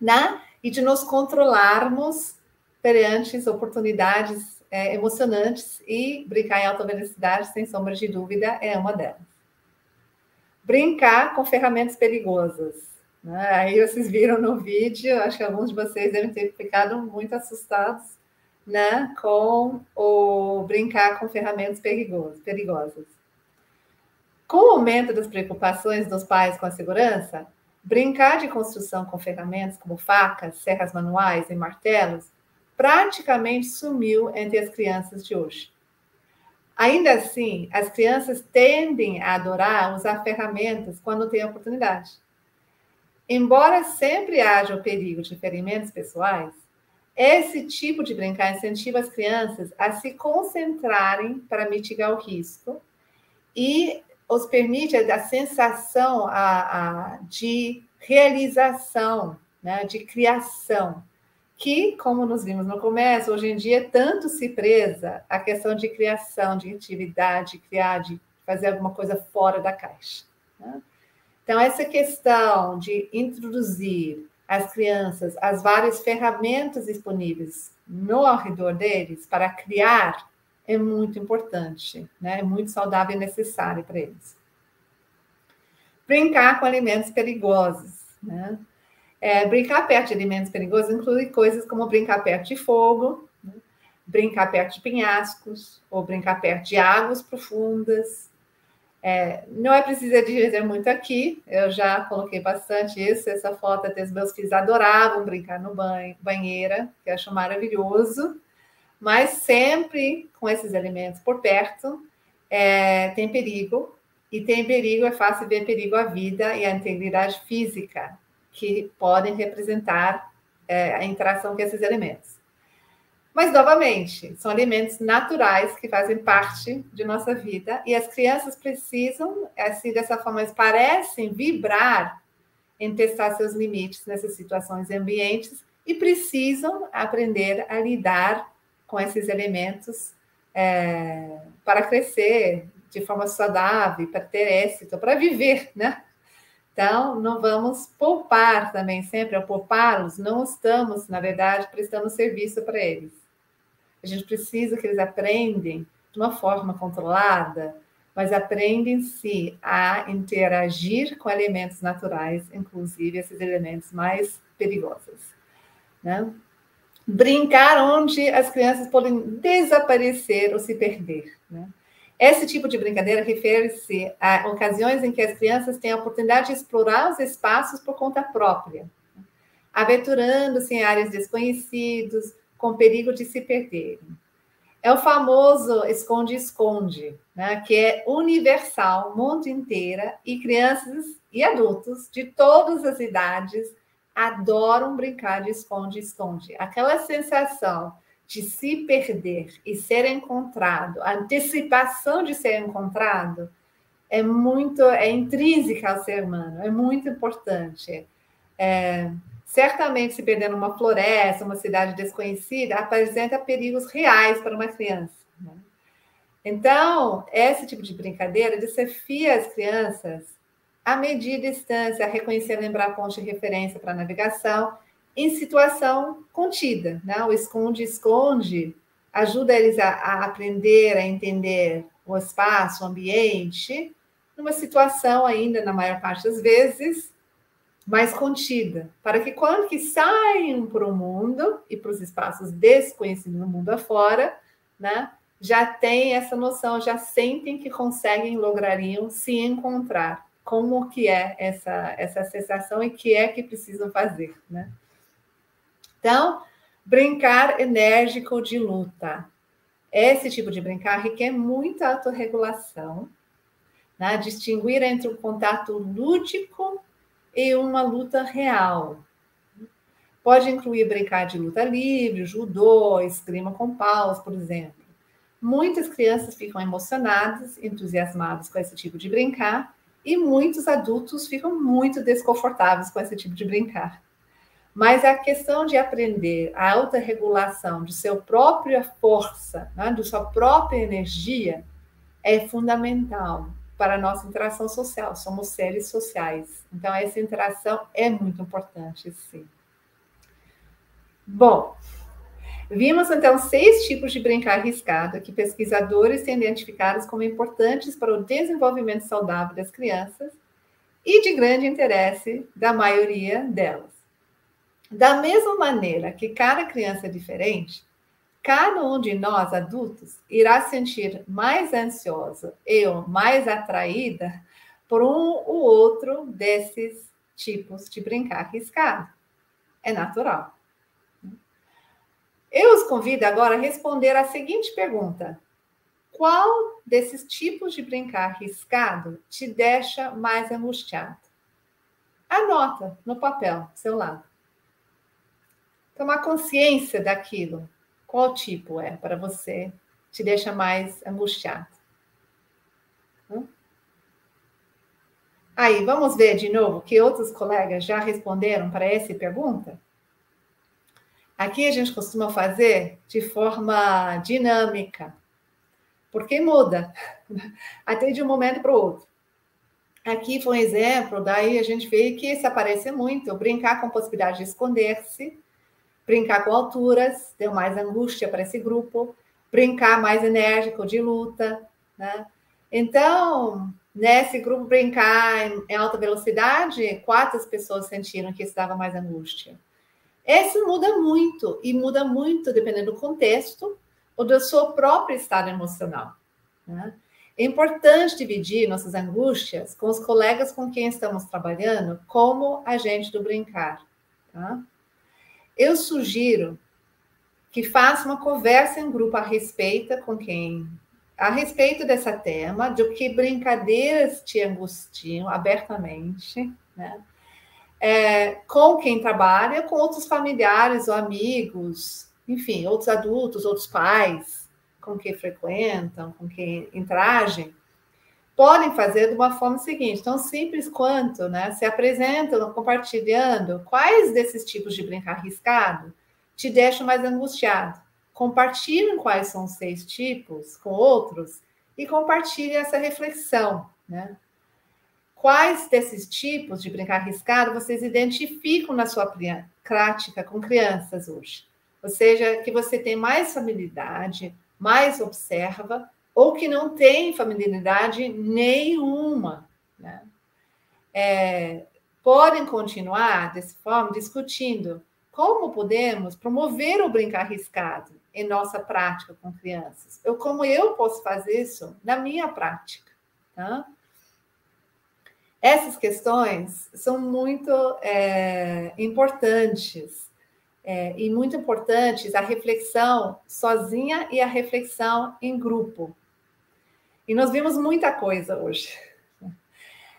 né? E de nos controlarmos perante as oportunidades emocionantes, e brincar em alta velocidade, sem sombra de dúvida, é uma delas. Brincar com ferramentas perigosas. Né? Aí vocês viram no vídeo, acho que alguns de vocês devem ter ficado muito assustados, né, com o brincar com ferramentas perigosas. Com o aumento das preocupações dos pais com a segurança, brincar de construção com ferramentas como facas, serras manuais e martelos praticamente sumiu entre as crianças de hoje. Ainda assim, as crianças tendem a adorar usar ferramentas quando têm a oportunidade. Embora sempre haja o perigo de ferimentos pessoais, esse tipo de brincar incentiva as crianças a se concentrarem para mitigar o risco e os permite a sensação de realização, né, de criação, que, como nos vimos no começo, hoje em dia tanto se preza a questão de criação, de atividade, criar, de fazer alguma coisa fora da caixa. Né? Então, essa questão de introduzir as crianças as várias ferramentas disponíveis no ao redor deles para criar é muito importante, né? É muito saudável e necessário para eles. Brincar com alimentos perigosos, né? Brincar perto de alimentos perigosos inclui coisas como brincar perto de fogo, né? Brincar perto de penhascos, ou brincar perto de águas profundas. Não é preciso dizer muito aqui, eu já coloquei bastante isso, essa foto até os meus filhos adoravam brincar no banheira, que eu acho maravilhoso, mas sempre com esses alimentos por perto, tem perigo, e tem perigo, é fácil ver perigo à vida e à integridade física, que podem representar a interação com esses alimentos. Mas, novamente, são alimentos naturais que fazem parte de nossa vida e as crianças precisam, assim, dessa forma, eles parecem vibrar em testar seus limites nessas situações e ambientes e precisam aprender a lidar com esses elementos para crescer de forma saudável, para ter êxito, para viver, né? Então, não vamos poupar também, sempre ao poupá-los, não estamos, na verdade, prestando serviço para eles. A gente precisa que eles aprendam de uma forma controlada, mas aprendem-se a interagir com elementos naturais, inclusive esses elementos mais perigosos. Né? Brincar onde as crianças podem desaparecer ou se perder. Né? Esse tipo de brincadeira refere-se a ocasiões em que as crianças têm a oportunidade de explorar os espaços por conta própria, aventurando-se em áreas desconhecidas, com perigo de se perderem. É o famoso esconde-esconde, né, que é universal, mundo inteiro, e crianças e adultos de todas as idades adoram brincar de esconde-esconde. Aquela sensação de se perder e ser encontrado, a antecipação de ser encontrado é intrínseca ao ser humano, é muito importante. Certamente, se perder numa floresta, uma cidade desconhecida, apresenta perigos reais para uma criança. Né? Então, esse tipo de brincadeira desafia as crianças a medir distância, a reconhecer, lembrar pontos de referência para navegação em situação contida. Né? O esconde-esconde ajuda eles a aprender, a entender o espaço, o ambiente, numa situação ainda, na maior parte das vezes, mais contida, para que quando que saiam para o mundo e para os espaços desconhecidos no mundo afora, né, já tem essa noção, já sentem que conseguem, lograriam se encontrar, como que é essa sensação e que é que precisam fazer, né? Então, brincar enérgico de luta. Esse tipo de brincar requer muita autorregulação, né? Distinguir entre o contato lúdico e uma luta real. Pode incluir brincar de luta livre, judô, esgrima com paus, por exemplo. Muitas crianças ficam emocionadas, entusiasmadas com esse tipo de brincar, e muitos adultos ficam muito desconfortáveis com esse tipo de brincar. Mas a questão de aprender a autorregulação de sua própria força, né, de sua própria energia, é fundamental para a nossa interação social. Somos seres sociais. Então, essa interação é muito importante, sim. Bom, vimos, então, 6 tipos de brincar arriscado que pesquisadores têm identificados como importantes para o desenvolvimento saudável das crianças e de grande interesse da maioria delas. Da mesma maneira que cada criança é diferente, cada um de nós, adultos, irá sentir mais ansiosa ou mais atraída por um ou outro desses tipos de brincar arriscado. É natural. Eu os convido agora a responder a seguinte pergunta: qual desses tipos de brincar arriscado te deixa mais angustiado? Anota no papel, do seu lado. Tomar consciência daquilo. Qual tipo é para você te deixa mais angustiado? Aí, vamos ver de novo que outros colegas já responderam para essa pergunta? Aqui a gente costuma fazer de forma dinâmica, porque muda, até de um momento para o outro. Aqui foi um exemplo, daí a gente vê que isso aparece muito, brincar com possibilidade de esconder-se, brincar com alturas, deu mais angústia para esse grupo, brincar mais enérgico de luta, né? Então, nesse grupo brincar em alta velocidade, 4 pessoas sentiram que isso dava mais angústia. Isso muda muito, e muda muito dependendo do contexto ou do seu próprio estado emocional, né? É importante dividir nossas angústias com os colegas com quem estamos trabalhando como agente do brincar, tá? Eu sugiro que faça uma conversa em grupo a respeito desse tema, de que brincadeiras te angustiam abertamente, né? Com quem trabalha, com outros familiares ou amigos, enfim, outros adultos, outros pais, com quem frequentam, com quem interagem, podem fazer de uma forma seguinte, tão simples quanto, né? Se apresentam compartilhando quais desses tipos de brincar arriscado te deixam mais angustiado. Compartilhem quais são os 6 tipos com outros e compartilhem essa reflexão, né? Quais desses tipos de brincar arriscado vocês identificam na sua prática com crianças hoje? Ou seja, que você tem mais familiaridade, mais observa, ou que não tem familiaridade nenhuma, né? Podem continuar, dessa forma, discutindo como podemos promover o brincar arriscado em nossa prática com crianças, ou como eu posso fazer isso na minha prática, tá? Essas questões são muito importantes, e muito importantes a reflexão sozinha e a reflexão em grupo. E nós vimos muita coisa hoje.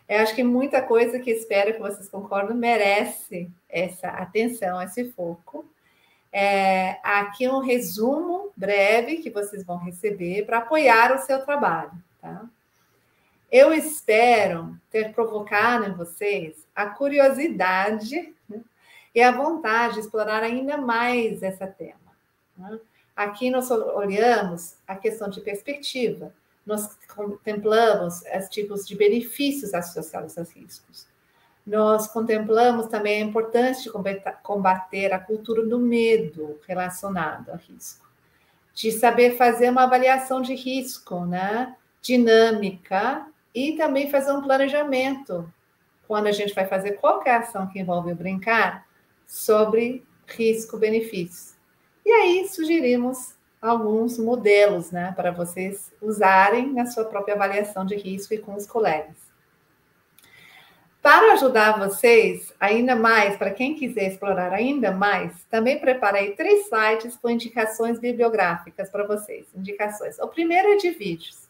Eu acho que muita coisa que espero que vocês concordem merece essa atenção, esse foco. Aqui um resumo breve que vocês vão receber para apoiar o seu trabalho, tá? Eu espero ter provocado em vocês a curiosidade, né, e a vontade de explorar ainda mais esse tema, né? Aqui nós olhamos a questão de perspectiva, nós contemplamos os tipos de benefícios associados aos riscos. Nós contemplamos também a importância de combater a cultura do medo relacionado ao risco, de saber fazer uma avaliação de risco, né, dinâmica, e também fazer um planejamento, quando a gente vai fazer qualquer ação que envolve o brincar, sobre risco-benefício. E aí sugerimos alguns modelos, né, para vocês usarem na sua própria avaliação de risco e com os colegas. Para ajudar vocês ainda mais, para quem quiser explorar ainda mais, também preparei 3 sites com indicações bibliográficas para vocês. Indicações. O primeiro é de vídeos.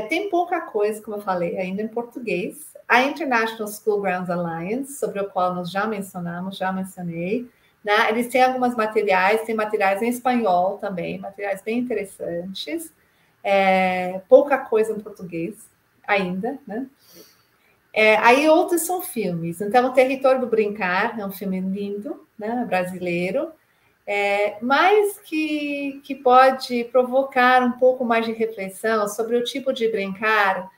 Tem pouca coisa, como eu falei, ainda em português. A International School Grounds Alliance, sobre o qual nós já mencionei, né? Eles têm alguns materiais, tem materiais em espanhol também, materiais bem interessantes. Pouca coisa em português ainda, né? Aí outros são filmes. Então, O Território do Brincar é um filme lindo, né? Brasileiro, mas que pode provocar um pouco mais de reflexão sobre o tipo de brincar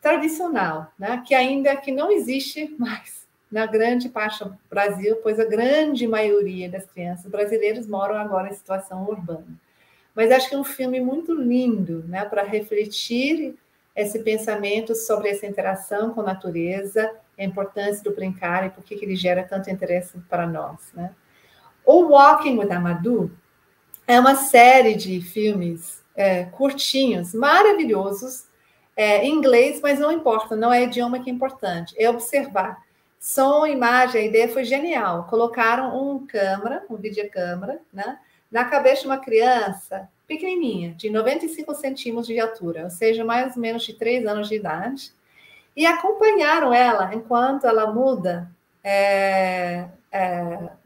tradicional, né? Que não existe mais na grande parte do Brasil, pois a grande maioria das crianças brasileiras moram agora em situação urbana. Mas acho que é um filme muito lindo, né? Para refletir esse pensamento sobre essa interação com a natureza, a importância do brincar e por que ele gera tanto interesse para nós, né? O Walking with Amadou É uma série de filmes curtinhos, maravilhosos, em inglês, mas não importa, não é idioma que é importante, é observar. Som, imagem, a ideia foi genial. Colocaram um videocâmera, né, na cabeça de uma criança pequenininha, de 95 centímetros de altura, ou seja, mais ou menos de 3 anos de idade, e acompanharam ela enquanto ela muda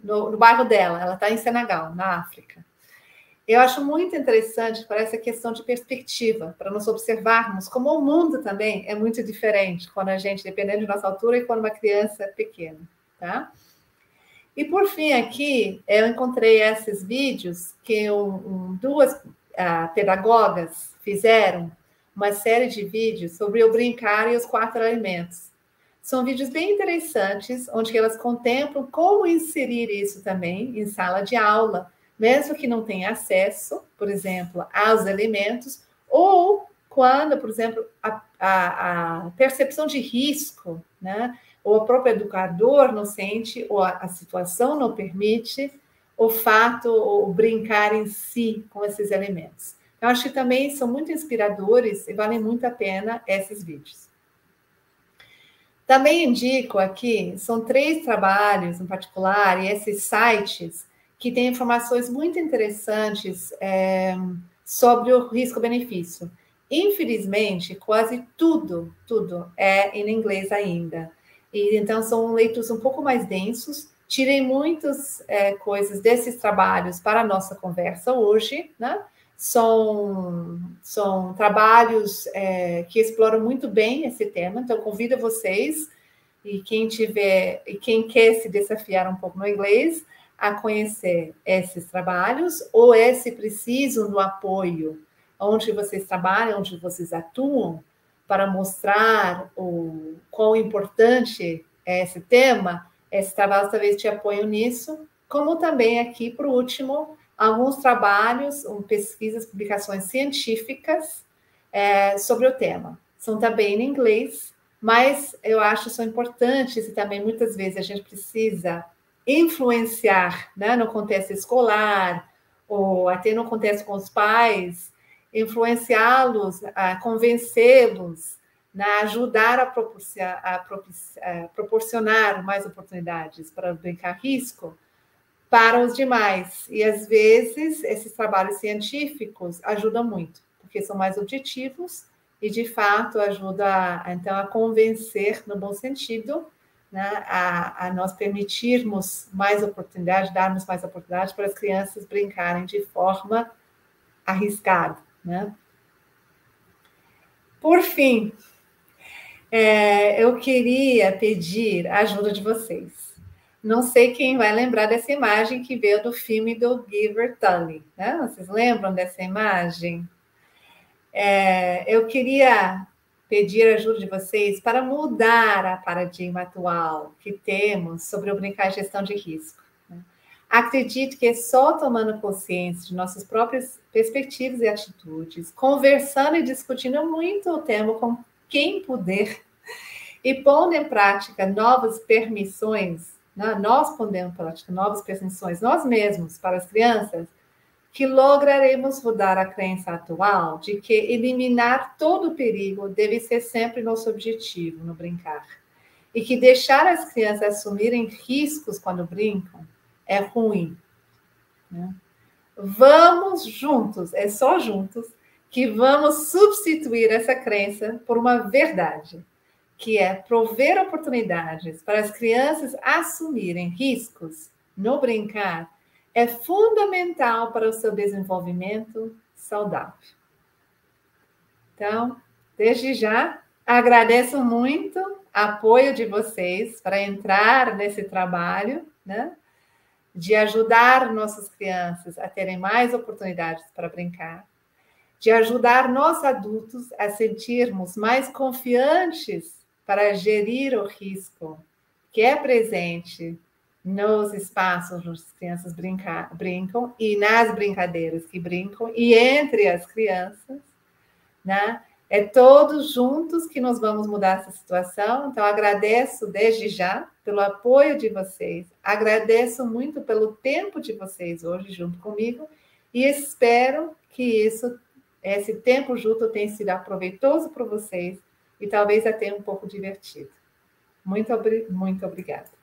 no bairro dela. Ela está em Senegal, na África. Eu acho muito interessante para essa questão de perspectiva, para nós observarmos como o mundo também é muito diferente quando a gente, dependendo de nossa altura, e quando uma criança é pequena, tá? E por fim, aqui, eu encontrei esses vídeos que duas pedagogas fizeram, uma série de vídeos sobre o brincar e os 4 elementos. São vídeos bem interessantes, onde elas contemplam como inserir isso também em sala de aula, mesmo que não tenha acesso, por exemplo, aos elementos, ou quando, por exemplo, a percepção de risco, né? Ou o próprio educador não sente, ou a situação não permite, o fato, o brincar em si com esses elementos. Eu acho que também são muito inspiradores e valem muito a pena esses vídeos. Também indico aqui, são 3 trabalhos em particular, e esses sites que têm informações muito interessantes sobre o risco-benefício. Infelizmente, quase tudo é em inglês ainda. E então são leituras um pouco mais densos. Tirei muitas coisas desses trabalhos para a nossa conversa hoje, né? São trabalhos que exploram muito bem esse tema, então convido vocês e quem quer se desafiar um pouco no inglês a conhecer esses trabalhos, ou se precisam do apoio onde vocês trabalham, onde vocês atuam, para mostrar o quão importante é esse tema. Esses trabalhos talvez te apoiem nisso, como também aqui, por último, alguns trabalhos, pesquisas, publicações científicas sobre o tema. São também em inglês, mas eu acho que são importantes e também muitas vezes a gente precisa influenciar, né, no contexto escolar ou até no contexto com os pais, influenciá-los, a convencê-los, né, ajudar a proporcionar mais oportunidades para brincar risco para os demais. E, às vezes, esses trabalhos científicos ajudam muito, porque são mais objetivos e, de fato, ajuda então, a convencer, no bom sentido, né, a nós permitirmos mais oportunidade, darmos mais oportunidade para as crianças brincarem de forma arriscada, né? Por fim, eu queria pedir a ajuda de vocês. Não sei quem vai lembrar dessa imagem que veio do filme do Giver Tully, né? Vocês lembram dessa imagem? Eu queria pedir a ajuda de vocês para mudar a paradigma atual que temos sobre o brincar e gestão de risco. Acredito que é só tomando consciência de nossas próprias perspectivas e atitudes, conversando e discutindo muito o tema com quem puder e pondo em prática novas permissões, né? Nós pondo em prática novas permissões, nós mesmos, para as crianças, que lograremos mudar a crença atual de que eliminar todo o perigo deve ser sempre nosso objetivo no brincar. E que deixar as crianças assumirem riscos quando brincam é ruim, né? Vamos juntos, é só juntos, que vamos substituir essa crença por uma verdade, que é prover oportunidades para as crianças assumirem riscos no brincar é fundamental para o seu desenvolvimento saudável. Então, desde já, agradeço muito o apoio de vocês para entrar nesse trabalho, né? De ajudar nossas crianças a terem mais oportunidades para brincar, de ajudar nós adultos a sentirmos mais confiantes para gerir o risco que é presente nos espaços onde as crianças brincam e nas brincadeiras que brincam e entre as crianças, né? É todos juntos que nós vamos mudar essa situação. Então, agradeço desde já pelo apoio de vocês, agradeço muito pelo tempo de vocês hoje junto comigo E espero que esse tempo junto tenha sido proveitoso para vocês e talvez até um pouco divertido. Muito obrigada.